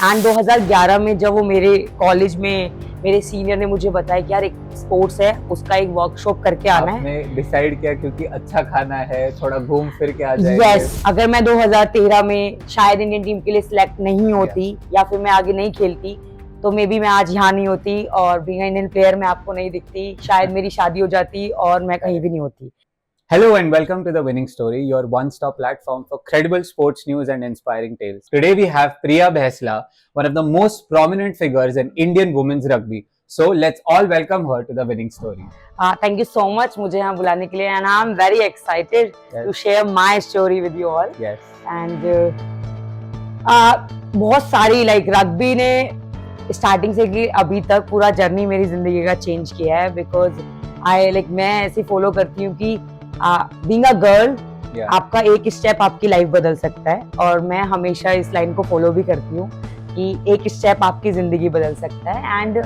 And 2011 में जब वो मेरे कॉलेज में मेरे सीनियर ने मुझे बताया कि यार एक स्पोर्ट्स है, उसका एक वर्कशॉप करके आना है। आपने डिसाइड किया क्योंकि अच्छा खाना है, थोड़ा घूम फिर के आ जाएंगे। यस, अगर मैं 2013 में शायद इंडियन टीम के लिए सिलेक्ट नहीं होती या फिर मैं आगे नहीं खेलती तो मे बी मैं आज यहाँ नहीं होती और बीइंग इंडियन प्लेयर मैं आपको नहीं दिखती, शायद मेरी शादी हो जाती और मैं कहीं भी नहीं होती। Hello and welcome to The Winning Story, your one-stop platform for credible sports news and inspiring tales. Today we have Priya Bhesla, one of the most prominent figures in Indian women's rugby. So let's all welcome her to The Winning Story. Thank you so much मुझे यहाँ बुलाने के लिए and I'm very excited to share my story with you all. Yes. And बहुत सारी rugby ने starting से कि अभी तक पूरा जर्नी मेरी जिंदगी का चेंज किया है बिकॉज मैं ऐसे फॉलो करती हूँ कि बीइंग अ गर्ल आपका एक स्टेप आपकी लाइफ बदल सकता है और मैं हमेशा इस लाइन को फॉलो भी करती हूँ कि एक स्टेप आपकी जिंदगी बदल सकता है एंड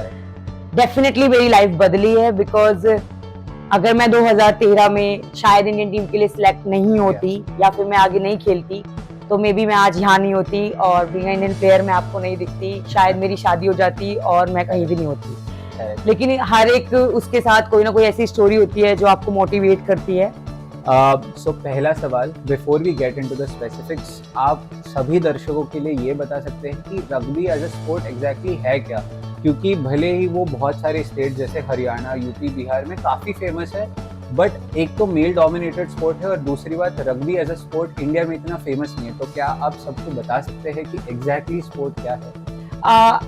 डेफिनेटली मेरी लाइफ बदली है बिकॉज अगर मैं 2013 में शायद इंडियन टीम के लिए सिलेक्ट नहीं होती या फिर मैं आगे नहीं खेलती तो मे बी मैं आज यहाँ नहीं होती और बीइंग इंडियन प्लेयर मैं आपको नहीं दिखती, शायद मेरी शादी हो जाती और मैं कहीं भी नहीं होती। लेकिन हर एक उसके साथ कोई ना कोई ऐसी स्टोरी होती है जो आपको मोटिवेट करती है। सो पहला सवाल, before we get into the specifics, आप सभी दर्शकों के लिए ये बता सकते हैं कि rugby as a sport exactly है क्या? क्योंकि भले ही वो बहुत सारे स्टेट जैसे हरियाणा, यूपी, बिहार में काफी फेमस है, बट एक तो मेल डोमिनेटेड स्पोर्ट है और दूसरी बात rugby as a sport India में इतना फेमस नहीं है। तो क्या आप सबको बता सकते हैं कि एग्जैक्टली स्पोर्ट क्या है?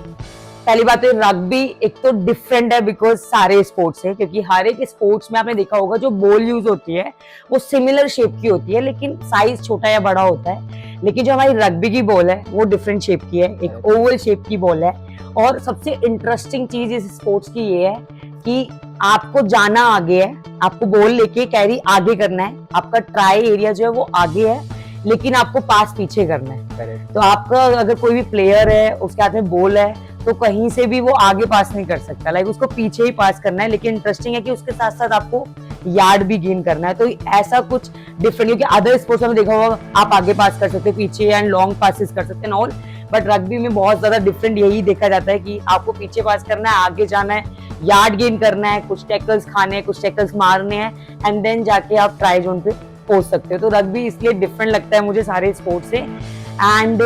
पहली बात तो रग्बी एक तो डिफरेंट है बिकॉज सारे स्पोर्ट्स है, क्योंकि हर एक स्पोर्ट्स में आपने देखा होगा जो बॉल यूज होती है वो सिमिलर शेप की होती है लेकिन साइज छोटा या बड़ा होता है। लेकिन जो हमारी रग्बी की बॉल है वो डिफरेंट शेप की है, एक ओवल शेप की बॉल है। और सबसे इंटरेस्टिंग चीज इस स्पोर्ट्स की ये है कि आपको जाना आगे है, आपको बॉल लेके कैरी आगे करना है, आपका ट्राई एरिया जो है वो आगे है लेकिन आपको पास पीछे करना है। तो आपका अगर कोई भी प्लेयर है उसके हाथ में बॉल है तो कहीं से भी वो आगे पास नहीं कर सकता, उसको पीछे ही पास करना है। लेकिन इंटरेस्टिंग है कि उसके साथ साथ आपको यार्ड भी गेन करना है। तो ऐसा कुछ डिफरेंट, क्योंकि अदर स्पोर्ट्स में देखा होगा आप आगे पास कर सकते हैं, पीछे एंड लॉन्ग पासेस कर सकते हैं ऑल, बट रग्बी में बहुत ज्यादा डिफरेंट यही देखा जाता है कि आपको पीछे पास करना है, आगे जाना है, यार्ड गेन करना है, कुछ टैकल्स खाने हैं, कुछ टैकल्स मारने हैं एंड देन जाके आप ट्राई जोन पे पहुंच सकते हो। तो रग्बी इसलिए डिफरेंट लगता है मुझे सारे स्पोर्ट से। एंड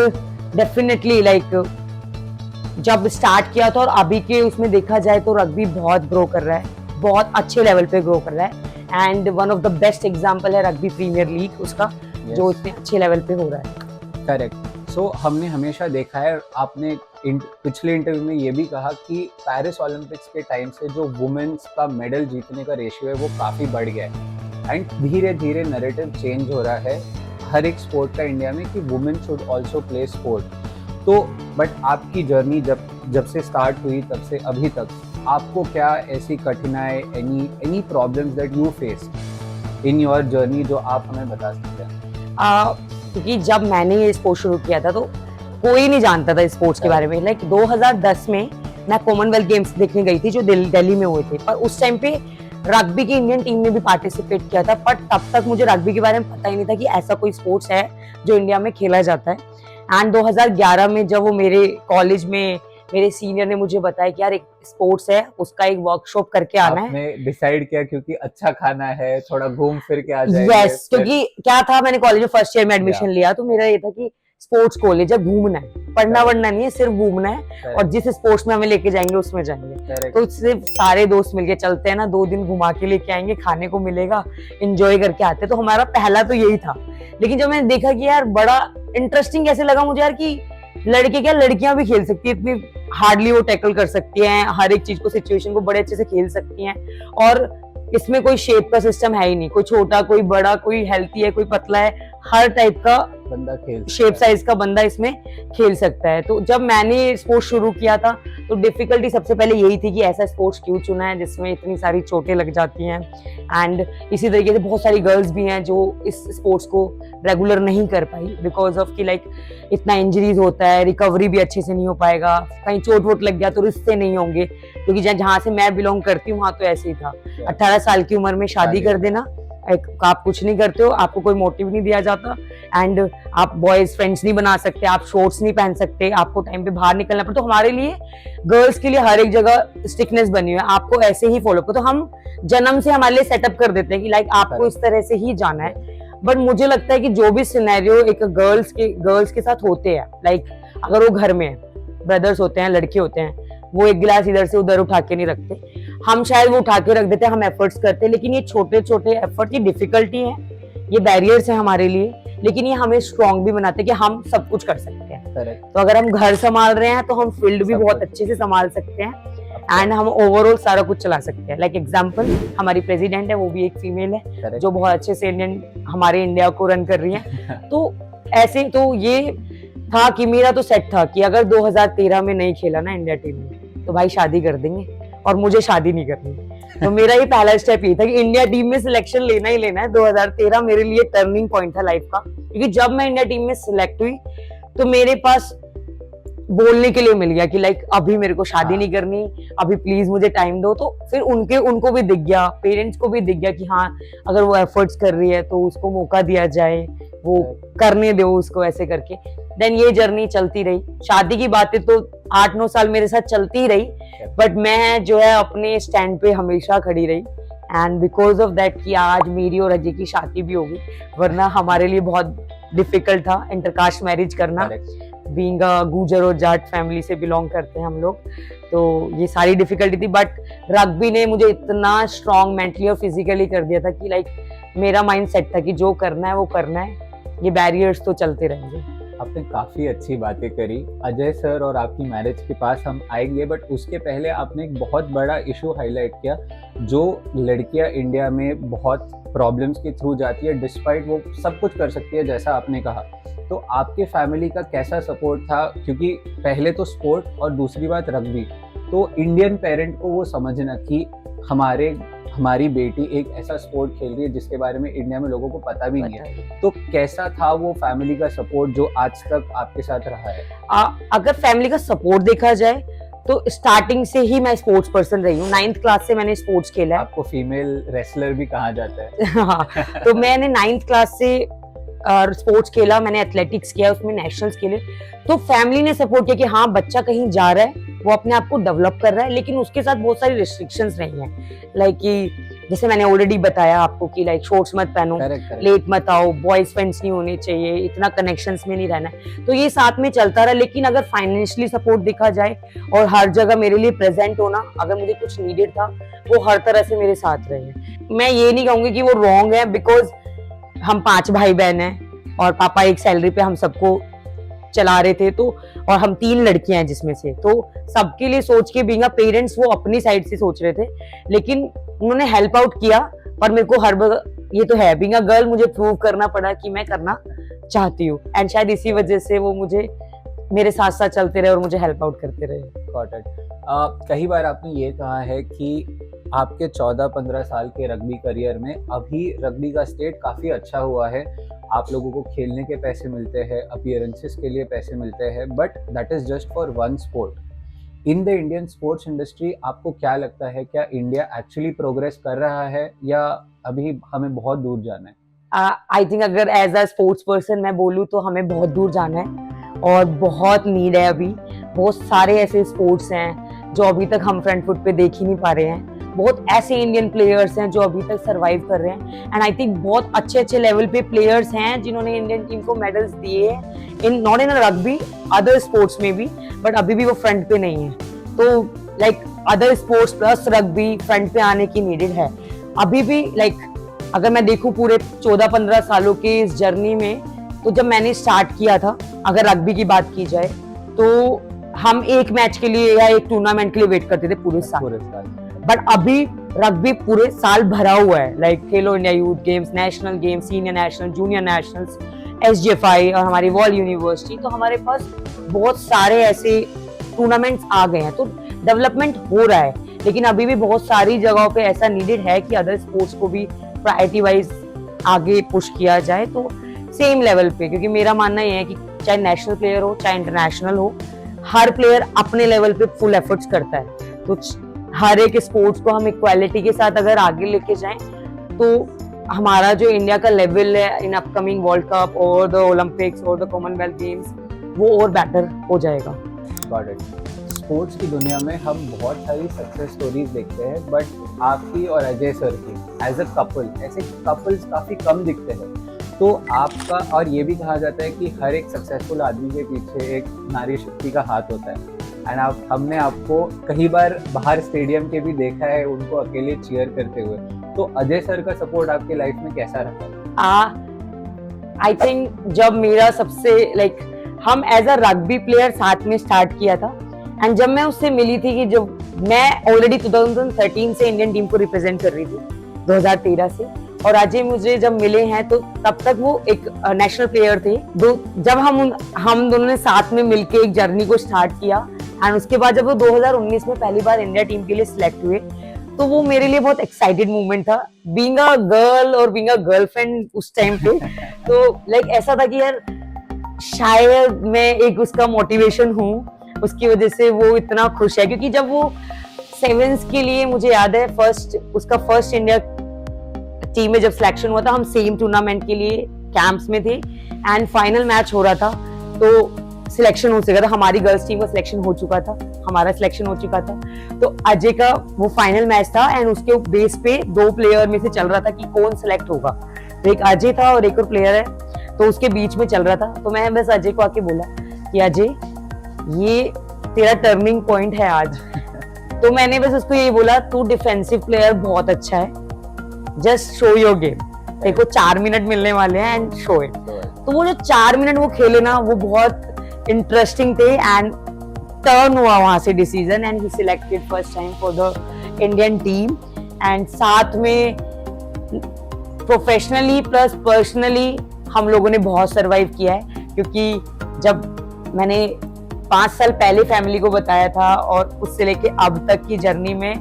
डेफिनेटली जब स्टार्ट किया था और अभी के उसमें देखा जाए तो रग्बी बहुत ग्रो कर रहा है, बहुत अच्छे लेवल पे ग्रो कर रहा है and one of the best example है रग्बी प्रीमियर लीग उसका, जो इतने अच्छे लेवल पे हो रहा है। करेक्ट। सो हमने हमेशा देखा है, आपने पिछले इंटरव्यू में ये भी कहा कि पेरिस ओलंपिक्स के टाइम से जो वुमेन्स का मेडल जीतने का रेशियो है वो काफ़ी बढ़ गया है एंड धीरे धीरे नैरेटिव चेंज हो रहा है हर एक स्पोर्ट का इंडिया में कि women should also play sport. तो बट आपकी जर्नी जब से स्टार्ट हुई तब से अभी तक आपको क्या ऐसी कठिनाई, any problems that you face in your journey जो आप हमें बता सकते हैं? क्योंकि जब मैंने ये स्पोर्ट शुरू किया था तो कोई नहीं जानता था स्पोर्ट्स के बारे में। 2010 में मैं कॉमनवेल्थ गेम्स देखने गई थी जो दिल्ली में हुए थे, पर उस टाइम पे रग्बी की इंडियन टीम ने भी पार्टिसिपेट किया था, बट तब तक मुझे रग्बी के बारे में पता ही नहीं था कि ऐसा कोई स्पोर्ट्स है जो इंडिया में खेला जाता है। एंड 2011 में जब वो मेरे कॉलेज में मेरे सीनियर ने मुझे बताया कि यार एक स्पोर्ट्स है, उसका एक वर्कशॉप करके आना है। आपने डिसाइड किया क्योंकि अच्छा खाना है, थोड़ा घूम फिर के आ जाएंगे। यस, क्योंकि क्या था, मैंने कॉलेज में फर्स्ट ईयर में एडमिशन लिया तो मेरा ये था कि स्पोर्ट्स कॉलेज है, घूमना है, पढ़ना वढ़ना नहीं है, सिर्फ घूमना है और जिस स्पोर्ट्स में हमें लेके जाएंगे उसमें जाएंगे। तो सिर्फ सारे दोस्त मिलके चलते हैं ना, 2 दिन घुमा के लेके आएंगे, खाने को मिलेगा, एंजॉय करके आते। तो हमारा पहला तो यही था। लेकिन जब मैंने देखा कि यार बड़ा इंटरेस्टिंग कैसे लगा मुझे यार कि लड़के क्या लड़कियां भी खेल सकती है, इतनी हार्डली वो टैकल कर सकती हैं, हर एक चीज को, सिचुएशन को बड़े अच्छे से खेल सकती हैं और इसमें कोई शेप का सिस्टम है ही नहीं, कोई छोटा कोई बड़ा, कोई हेल्थी है कोई पतला है, हर टाइप का बंदा खेल शेप साइज का बंदा इसमें खेल सकता है। तो जब मैंने स्पोर्ट्स शुरू किया था तो डिफिकल्टी सबसे पहले यही थी कि ऐसा स्पोर्ट्स क्यों चुना है जिसमें इतनी सारी चोटें लग जाती हैं। एंड इसी तरीके से बहुत सारी गर्ल्स भी हैं जो इस स्पोर्ट्स को रेगुलर नहीं कर पाई बिकॉज ऑफ कि इतना इंजरीज होता है, रिकवरी भी अच्छे से नहीं हो पाएगा, कहीं चोट वोट लग गया तो रिश्ते नहीं होंगे। क्योंकि जहाँ से मैं बिलोंग करती हूँ वहाँ तो ऐसे ही था, 18 साल की उम्र में शादी कर देना आप कुछ नहीं करते हो, आपको कोई मोटिव नहीं दिया जाता, एंड आप बॉयज फ्रेंड्स नहीं बना सकते, आप शॉर्ट्स नहीं पहन सकते, आपको टाइम पे बाहर निकलना पड़ता। तो हमारे लिए गर्ल्स के लिए हर एक जगह स्ट्रिक्टनेस बनी हुई है, आपको ऐसे ही फॉलो करो। तो हम जन्म से हमारे लिए सेटअप कर देते हैं कि लाइक आपको इस तरह से ही जाना है। बट मुझे लगता है कि जो भी सिनेरियो एक गर्ल्स के साथ होते हैं, लाइक अगर वो घर में ब्रदर्स होते हैं, लड़के होते हैं, वो एक गिलास इधर से उधर उठा के नहीं रखते, हम शायद वो उठा के रख देते हैं, हम एफर्ट्स करते हैं, लेकिन ये छोटे छोटे एफर्ट की डिफिकल्टी है, ये बैरियर्स है हमारे लिए, लेकिन ये हमें स्ट्रॉन्ग भी बनाते हैं कि हम सब कुछ कर सकते हैं। तो अगर हम घर संभाल रहे हैं तो हम फील्ड भी बहुत अच्छे से संभाल सकते हैं, एंड हम ओवरऑल सारा कुछ चला सकते हैं। लाइक एग्जांपल हमारी प्रेसिडेंट है, वो भी एक फीमेल है जो बहुत अच्छे से हमारे इंडिया को रन कर रही है। तो ऐसे तो ये था कि मेरा तो सेट था कि अगर 2013 में नहीं खेला ना इंडिया टीम में तो भाई शादी कर देंगे, और मुझे शादी नहीं करनी। तो मेरा ये पहला स्टेप ये था कि इंडिया टीम में सिलेक्शन लेना ही लेना है। 2013 मेरे लिए टर्निंग पॉइंट था लाइफ का, क्योंकि जब मैं इंडिया टीम में सिलेक्ट हुई तो मेरे पास बोलने के लिए मिल गया कि लाइक अभी मेरे को शादी नहीं करनी, अभी प्लीज मुझे टाइम दो। तो फिर उनको भी दिख गया, पेरेंट्स को भी दिख गया कि हाँ अगर वो एफर्ट्स कर रही है तो उसको मौका दिया जाए, वो करने दो उसको, ऐसे करके देन ये जर्नी चलती रही। शादी की बातें तो 8-9 साल मेरे साथ चलती ही रही, बट मैं जो है अपने स्टैंड पे हमेशा खड़ी रही, एंड बिकॉज ऑफ दैट कि आज मेरी और अजय की शादी भी होगी, वरना हमारे लिए बहुत डिफिकल्ट था इंटरकास्ट मैरिज करना। बीइंग अ गुजर और जाट फैमिली से बिलोंग करते हैं हम लोग, तो ये सारी डिफिकल्टी थी। बट रग्बी ने मुझे इतना स्ट्रॉन्ग मेंटली और फिजिकली कर दिया था कि लाइक मेरा माइंड सेट था कि जो करना है वो करना है, ये बैरियर्स तो चलते रहेंगे। आपने काफी अच्छी बातें करी अजय सर, और आपकी मैरिज के पास हम आएंगे, बट उसके पहले आपने एक बहुत बड़ा इशू हाईलाइट किया, जो लड़कियां इंडिया में बहुत प्रॉब्लम्स के थ्रू जाती है, डिस्पाइट वो सब कुछ कर सकती है जैसा आपने कहा। तो आपके फैमिली का कैसा सपोर्ट था, क्योंकि पहले तो स्पोर्ट और दूसरी बात रग्बी, तो इंडियन पेरेंट को वो समझना कि हमारी बेटी एक ऐसा स्पोर्ट खेल रही है जिसके बारे में इंडिया में लोगों को पता भी नहीं है, तो कैसा था वो फैमिली का सपोर्ट जो आज तक आपके साथ रहा है? अगर फैमिली का सपोर्ट देखा जाए तो स्टार्टिंग से ही मैं स्पोर्ट्स पर्सन रही हूँ। 9th क्लास से मैंने स्पोर्ट्स खेला है। आपको फीमेल रेसलर भी कहा जाता है। हाँ, तो मैंने 9th क्लास से स्पोर्ट्स खेला, मैंने एथलेटिक्स किया, उसमें नेशनल्स खेले। तो फैमिली ने सपोर्ट किया कि हाँ बच्चा कहीं जा रहा है, वो अपने आप को डेवलप कर रहा है, लेकिन उसके साथ बहुत सारी रिस्ट्रिक्शंस रही हैं, लाइक कि जैसे मैंने ऑलरेडी बताया आपको कि लाइक शॉर्ट्स मत पहनो, लेट मत आओ, बॉयज फ्रेंड्स नहीं होने चाहिए, इतना कनेक्शंस में नहीं रहना है। तो ये साथ में चलता रहा, लेकिन अगर फाइनेंशियली सपोर्ट देखा जाए और हर जगह मेरे लिए प्रेजेंट होना, अगर मुझे कुछ नीडेड था वो हर तरह से मेरे साथ रहे हैं। मैं ये नहीं कहूंगी कि वो रॉन्ग है, बिकॉज हम 5 भाई बहन हैं और पापा एक सैलरी पे हम सबको चला रहे थे, तो और हम 3 लड़कियां हैं जिसमें से, तो सबके लिए सोच के बीइंग अ पेरेंट्स वो अपनी साइड से सोच रहे थे, लेकिन उन्होंने हेल्प आउट किया। पर मेरे को हर ये तो है बीइंग अ गर्ल मुझे प्रूव करना पड़ा कि मैं करना चाहती हूँ, एंड शायद इसी वजह से वो मुझे मेरे साथ साथ चलते रहे और मुझे हेल्प आउट करते रहे। Got it. कई बार आपने ये कहा है कि आपके 14-15 साल के रग्बी करियर में अभी रग्बी का स्टेट काफ़ी अच्छा हुआ है, आप लोगों को खेलने के पैसे मिलते हैं, अपीयरेंसेस के लिए पैसे मिलते हैं, but that is just for one sport. In the Indian sports industry आपको क्या लगता है, क्या इंडिया एक्चुअली प्रोग्रेस कर रहा है या अभी हमें बहुत दूर जाना है? आई थिंक अगर एज अ स्पोर्ट्स पर्सन मैं बोलूँ तो हमें बहुत दूर जाना है और बहुत नीड है। अभी बहुत सारे ऐसे स्पोर्ट्स हैं जो अभी तक हम फ्रंट फुट पे देख ही नहीं पा रहे हैं, बहुत ऐसे इंडियन प्लेयर्स हैं जो अभी तक सरवाइव कर रहे हैं, एंड आई थिंक बहुत अच्छे अच्छे लेवल पे प्लेयर्स हैं जिन्होंने इंडियन टीम को मेडल्स दिए हैं, in not in rugby, other sports में भी, बट अभी भी वो फ्रंट पे नहीं है। तो like other sports plus rugby front पे आने की नीडेड है अभी भी। लाइक अगर मैं देखूं पूरे 14-15 सालों के इस जर्नी में, तो जब मैंने स्टार्ट किया था, अगर रग्बी की बात की जाए तो हम एक मैच के लिए या एक टूर्नामेंट के लिए वेट करते थे पूरे साल, बट अभी रग्बी पूरे साल भरा हुआ है। लाइक खेलो India youth games, national games, senior national, junior nationals, SGFI और हमारी वर्ल्ड यूनिवर्सिटी, तो हमारे पास बहुत सारे ऐसे टूर्नामेंट्स आ गए हैं, तो डेवलपमेंट हो रहा है। लेकिन अभी भी बहुत सारी जगहों पे ऐसा नीडेड है कि अदर स्पोर्ट्स को भी प्रायोरिटी वाइज आगे पुश किया जाए, तो सेम लेवल पे, क्योंकि मेरा मानना ये है कि चाहे नेशनल प्लेयर हो चाहे इंटरनेशनल हो, हर प्लेयर अपने लेवल पे फुल एफर्ट्स करता है। तो हर एक स्पोर्ट्स को हम इक्वालिटी के साथ अगर आगे लेके जाएं तो हमारा जो इंडिया का लेवल है इन अपकमिंग वर्ल्ड कप और द ओलंपिक्स और द कॉमनवेल्थ गेम्स वो और बेटर हो जाएगा। Got it. स्पोर्ट्स की दुनिया में हम बहुत सारी सक्सेस स्टोरीज देखते हैं, बट आपकी और अजय सर की एज अ कपल, ऐसे कपल्स काफ़ी कम दिखते हैं। तो आपका, और ये भी कहा जाता है कि हर एक सक्सेसफुल आदमी के पीछे एक नारी शक्ति का हाथ होता है। एंड हमने आपको कई बार बाहर स्टेडियम के भी देखा है उनको अकेले चीयर करते हुए। तो अजय सर का सपोर्ट आपके लाइफ में कैसा रहा? आई थिंक जब मेरा सबसे हम एज अ रग्बी प्लेयर साथ में स्टार्ट किया था, एंड जब मैं उससे मिली थी कि जब मैं ऑलरेडी 2013 से इंडियन टीम को रिप्रेजेंट कर रही थी 2013 से, और अजय मुझे जब मिले हैं तो तब तक वो एक नेशनल प्लेयर थे। जब हम दोनों ने साथ में मिलके एक जर्नी को स्टार्ट किया, एंड उसके बाद जब वो 2019 में पहली बार इंडिया टीम के लिए सिलेक्ट हुए, तो वो मेरे लिए बहुत एक्साइटेड मोमेंट था, बीइंग अ गर्ल और बीइंग अ गर्लफ्रेंड उस टाइम पे। तो ऐसा था कि यार शायद मैं एक उसका मोटिवेशन हूँ, उसकी वजह से वो इतना खुश है। क्योंकि जब वो सेवेंस के लिए, मुझे याद है उसका फर्स्ट इंडिया टीम में जब सिलेक्शन हुआ था, हम सेम टूर्नामेंट के लिए कैंप्स में थे एंड फाइनल मैच हो रहा था, तो सिलेक्शन हो चुका था, हमारी गर्ल्स टीम का सिलेक्शन हो चुका था, हमारा सिलेक्शन हो चुका था। तो अजय का वो फाइनल मैच था एंड उसके बेस पे 2 प्लेयर में से चल रहा था कि कौन सिलेक्ट होगा। तो एक अजय था और एक और प्लेयर है, तो उसके बीच में चल रहा था। तो मैं बस अजय को आके बोला कि अजय, ये तेरा टर्निंग पॉइंट है आज। तो मैंने बस उसको यही बोला, तू डिफेंसिव प्लेयर बहुत अच्छा है, जस्ट शो योर गेम, देखो 4 मिनट मिलने वाले हैं एंड शो इट। तो वो जो 4 मिनट वो खेले ना, वो बहुत इंटरेस्टिंग थे एंड टर्न हुआ वहां से decision, and he selected first time for the Indian team. And साथ में प्रोफेशनली प्लस पर्सनली हम लोगों ने बहुत सरवाइव किया है, क्योंकि जब मैंने 5 साल पहले फैमिली को बताया था और उससे लेके अब तक की जर्नी में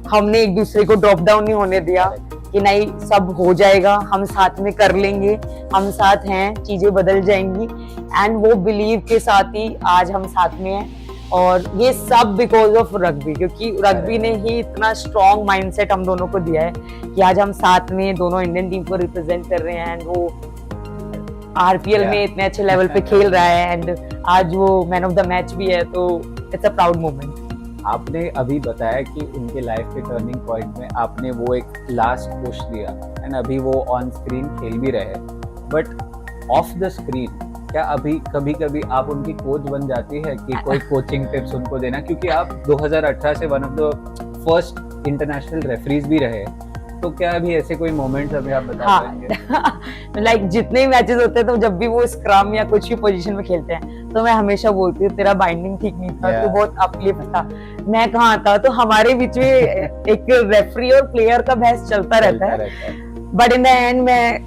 हमने एक दूसरे को ड्रॉप डाउन नहीं होने दिया कि नहीं सब हो जाएगा, हम साथ में कर लेंगे, हम साथ हैं, चीजें बदल जाएंगी। एंड वो बिलीव के साथ ही आज हम साथ में हैं, और ये सब बिकॉज ऑफ रग्बी, क्योंकि रग्बी ने ही इतना स्ट्रॉन्ग माइंडसेट हम दोनों को दिया है कि आज हम साथ में दोनों इंडियन टीम को रिप्रेजेंट कर रहे हैं एंड वो आरपीएल में इतने अच्छे लेवल पे खेल रहा है एंड आज वो मैन ऑफ द मैच भी है। तो इट्स अ प्राउड मोमेंट। आपने अभी बताया कि उनके लाइफ के टर्निंग पॉइंट में आपने वो एक लास्ट पुश दिया एंड अभी वो ऑन स्क्रीन खेल भी रहे, बट ऑफ द स्क्रीन क्या अभी कभी कभी आप उनकी कोच बन जाती है कि कोई कोचिंग टिप्स उनको देना, क्योंकि आप 2018 से one of the first international referees भी रहे, तो क्या अभी ऐसे कोई मोमेंट्स अभी आप बता पाएंगे? जितने मैचेस होते हैं तो जब भी वो स्क्रम या कुछ भी पोजीशन में खेलते हैं तो मैं हमेशा बोलती हूँ तेरा बाइंडिंग ठीक नहीं था, तो बहुत अपलिफ्ट था, मैं कहाँ था। तो हमारे बीच में एक रेफरी और प्लेयर का बहस चलता रहता है, बट इन द एंड मैं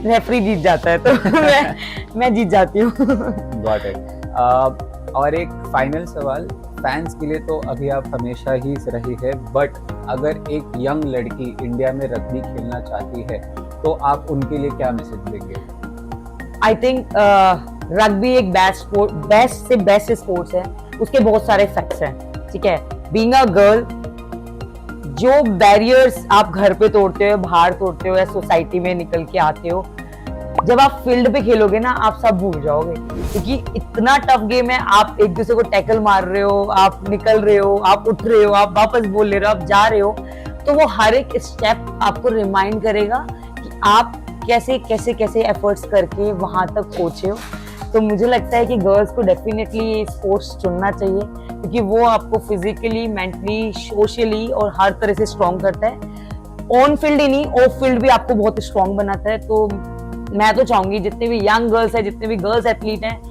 रेफरी जीत जाता है, तो मैं जीत जाती हूँ। Got it. और एक फाइनल सवाल फैंस के लिए, तो अभी आप हमेशा ही रही है, बट अगर एक यंग लड़की इंडिया में रग्बी खेलना चाहती है तो आप उनके लिए क्या मैसेज देंगे? आई थिंक रग्बी एक बेस्ट से बेस्ट स्पोर्ट्स है, उसके बहुत सारे फैक्ट्स हैं, ठीक है। बीइंग अ गर्ल, जो बैरियर्स आप घर पे तोड़ते हो, बाहर तोड़ते हो या सोसाइटी में निकल के आते हो, जब आप फील्ड पे खेलोगे ना आप सब भूल जाओगे, क्योंकि इतना टफ गेम है। आप एक दूसरे को टैकल मार रहे हो, आप निकल रहे हो, आप उठ रहे हो, आप वापस बोल ले रहे हो, आप जा रहे हो, तो वो हर एक स्टेप आपको रिमाइंड करेगा कि आप कैसे कैसे कैसे एफर्ट्स करके वहां तक पहुंचे हो। तो मुझे लगता है कि गर्ल्स को डेफिनेटली स्पोर्ट्स चुनना चाहिए, क्योंकि वो आपको फिजिकली, मेंटली, सोशली और हर तरह से स्ट्रॉन्ग करता है। ऑन फील्ड ही नहीं, ऑफ फील्ड भी आपको बहुत स्ट्रॉन्ग बनाता है। तो मैं तो चाहूंगी जितने भी यंग गर्ल्स है, जितने भी गर्ल्स एथलीट हैं,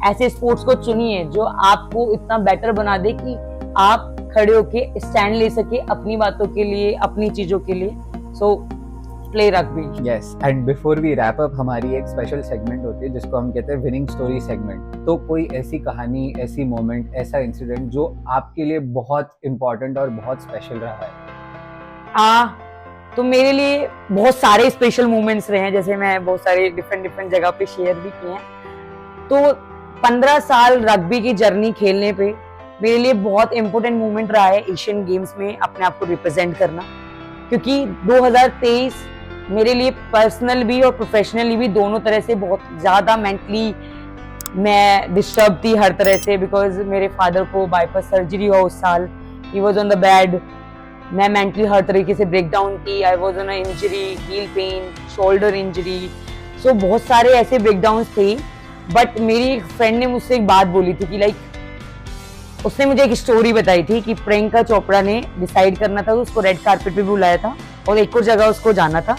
ऐसे स्पोर्ट्स को चुनिए जो आपको इतना बेटर बना दे कि आप खड़े होके स्टैंड ले सके अपनी बातों के लिए, अपनी चीजों के लिए। So play rugby. Yes, and before we wrap up, हमारी एक स्पेशल सेगमेंट होती है जिसको हम कहते हैं विनिंग स्टोरी सेगमेंट। तो कोई ऐसी कहानी, ऐसी मोमेंट, ऐसा इंसिडेंट जो आपके लिए बहुत इंपॉर्टेंट और बहुत स्पेशल रहा है? तो मेरे लिए बहुत सारे स्पेशल मोमेंट्स रहे हैं, जैसे मैं बहुत सारे डिफरेंट जगह पे शेयर भी किए हैं। तो 15 साल रग्बी की जर्नी खेलने पे मेरे लिए बहुत इंपॉर्टेंट मोमेंट रहा है एशियन गेम्स में अपने आप को रिप्रेजेंट करना, क्योंकि 2023 मेरे लिए पर्सनल भी और प्रोफेशनली भी दोनों तरह से बहुत ज़्यादा मेंटली मैं डिस्टर्ब थी हर तरह से, बिकॉज मेरे फादर को बाईपास सर्जरी हुआ उस साल, he was on the bed. मैं मेंटली हर तरीके से ब्रेक डाउन थी, I was on injury, heel pain, shoulder injury, so बहुत सारे ऐसे ब्रेक डाउन थे। बट मेरी एक फ्रेंड ने मुझसे एक बात बोली थी कि लाइक उसने मुझे एक स्टोरी बताई थी कि प्रियंका चोपड़ा ने डिसाइड करना था, उसको रेड कारपेट पे बुलाया था और एक और जगह उसको जाना था,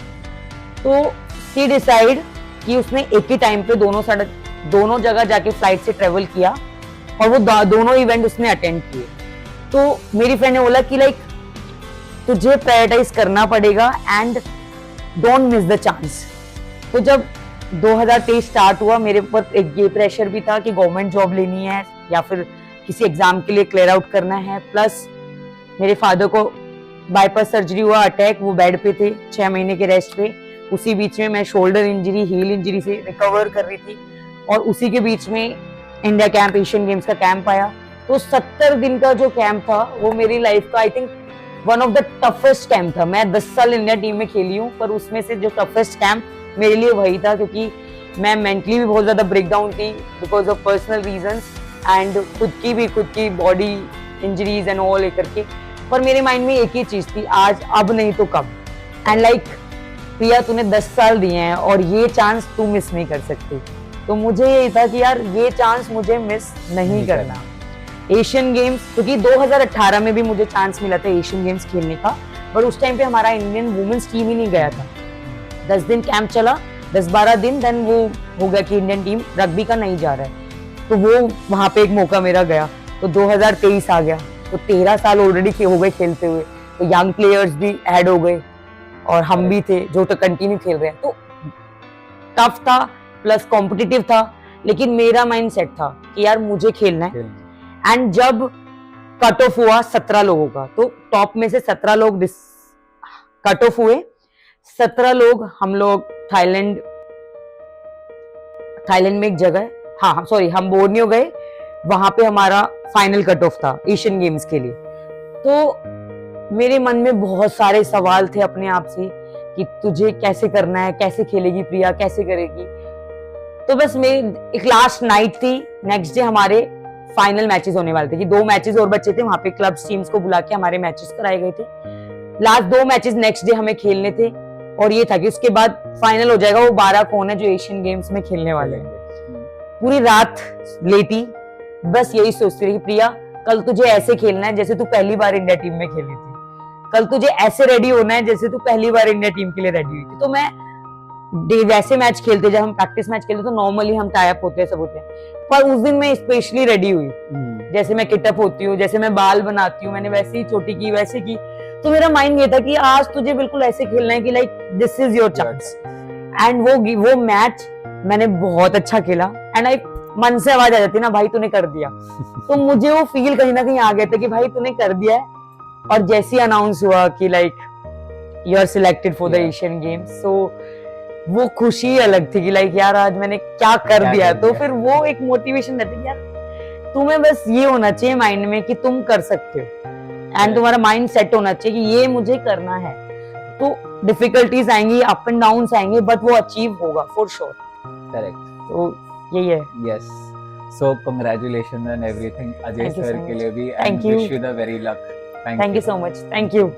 तो शी डिसाइड कि उसने एक ही टाइम पे दोनों जगह जाके फ्लाइट से ट्रेवल किया और वो दोनों इवेंट उसने अटेंड किए। तो मेरी फ्रेंड ने बोला कि लाइक तुझे प्रायोरिटाइज करना पड़ेगा and don't miss the chance. तो जब 2023 स्टार्ट हुआ, मेरे ऊपर एक ये प्रेशर भी था कि गवर्नमेंट जॉब लेनी है या फिर किसी एग्जाम के लिए क्लियर आउट करना है, प्लस मेरे फादर को बाईपास सर्जरी हुआ, अटैक, वो बेड पे थे 6 महीने के रेस्ट पे। उसी बीच में मैं शोल्डर इंजरी, हील इंजरी से रिकवर कर रही थी और उसी के बीच में इंडिया कैंप, एशियन गेम्स का कैंप आया। तो 70 दिन का जो कैंप था वो मेरी लाइफ का I think one of the toughest camp था। मैं 10 साल इंडिया टीम में खेली हूँ, पर उसमें से जो टफेस्ट कैंप मेरे लिए वही था, क्योंकि मैं मेंटली भी बहुत ज्यादा ब्रेक डाउन थी because of personal reasons and खुद की बॉडी इंजरीज एंड ऑल लेकर के। पर मेरे माइंड में एक ही चीज थी, आज अब नहीं तो कब। एंड लाइक प्रिया, तूने 10 साल दिए हैं और ये चांस तू मिस नहीं कर सकती। तो मुझे यही था कि यार ये चांस मुझे मिस नहीं करना। एशियन गेम्स, क्योंकि 2018 में भी मुझे चांस मिला था एशियन गेम्स खेलने का, पर उस टाइम पे हमारा इंडियन वुमेन्स टीम ही नहीं गया था। 10 दिन कैंप चला, 10-12 दिन, देन वो हो गया कि इंडियन टीम रग्बी का नहीं जा रहा है, तो वो वहां पे एक मौका मेरा गया। तो 2023 आ गया, तो 13 साल ऑलरेडी हो गए खेलते हुए, तो यंग प्लेयर्स भी ऐड हो गए और हम भी थे जो तो कंटिन्यू खेल रहे हैं। तो टफ था प्लस कॉम्पिटिटिव था, लेकिन मेरा माइंड सेट था कि यार मुझे खेलना है। एंड जब कट ऑफ हुआ 17 लोगों का, तो टॉप में से 17 लोग कट ऑफ हुए। 17 लोग, हम लोग थाईलैंड में एक जगह, हाँ सॉरी, हम बोर्नियो गए, वहां पे हमारा फाइनल कट ऑफ था एशियन गेम्स के लिए। तो मेरे मन में बहुत सारे सवाल थे अपने आप से कि तुझे कैसे करना है, कैसे खेलेगी प्रिया, कैसे करेगी। तो बस मेरी एक लास्ट नाइट थी, नेक्स्ट डे हमारे फाइनल मैचेस होने वाले थे कि 2 मैचेस और बचे थे, वहां पे क्लब्स टीम्स को बुला के हमारे मैचेस कराए गए थे। लास्ट 2 मैचेस नेक्स्ट डे हमें खेलने थे और ये था कि उसके बाद फाइनल हो जाएगा, वो 12 कौन है जो एशियन गेम्स में खेलने वाले हैं। पूरी रात लेटी, बस यही सोचती रही, प्रिया कल तुझे ऐसे खेलना है जैसे तू पहली बार इंडिया टीम में खेली थी, कल तुझे ऐसे रेडी होना है जैसे तू पहली बार इंडिया टीम के लिए रेडी हुई थी। तो मैं वैसे मैच खेलते, जब हम प्रैक्टिस मैच खेलते तो नॉर्मली हम टाई अप होते हैं, सब होते हैं, पर उस दिन मैं स्पेशली रेडी हुई। जैसे मैं किटअप होती हूँ, जैसे मैं बाल बनाती हूँ, मैंने वैसे ही चोटी की, वैसे की। तो मेरा माइंड ये था कि आज तुझे बिल्कुल ऐसे खेलना है कि like this is your chance. And वो मैच मैंने बहुत अच्छा खेला एंड आई मन से आवाज आ जाती ना, भाई तूने कर दिया। तो मुझे वो फील कहीं ना कहीं आ गया था कि भाई तूने कर दिया है। और जैसे ही अनाउंस हुआ कि like you are selected for the Asian games, so वो खुशी अलग थी कि लाइक यार आज मैंने क्या कर दिया। तो फिर वो एक मोटिवेशन रहती है यार, तुम्हें बस ये होना चाहिए माइंड में कि तुम कर सकते हो एंड तुम्हारा माइंड सेट होना चाहिए कि ये मुझे करना है। तो डिफिकल्टीज आएंगी, अप एंड डाउन्स आएंगे, बट वो अचीव होगा फॉर श्योर। करेक्ट, तो यही है। Yes, so congratulations and everything Ajay Thank you sir so के much. लिए भी, Thank and you. Wish you the very luck. Thank you so much. Thank you.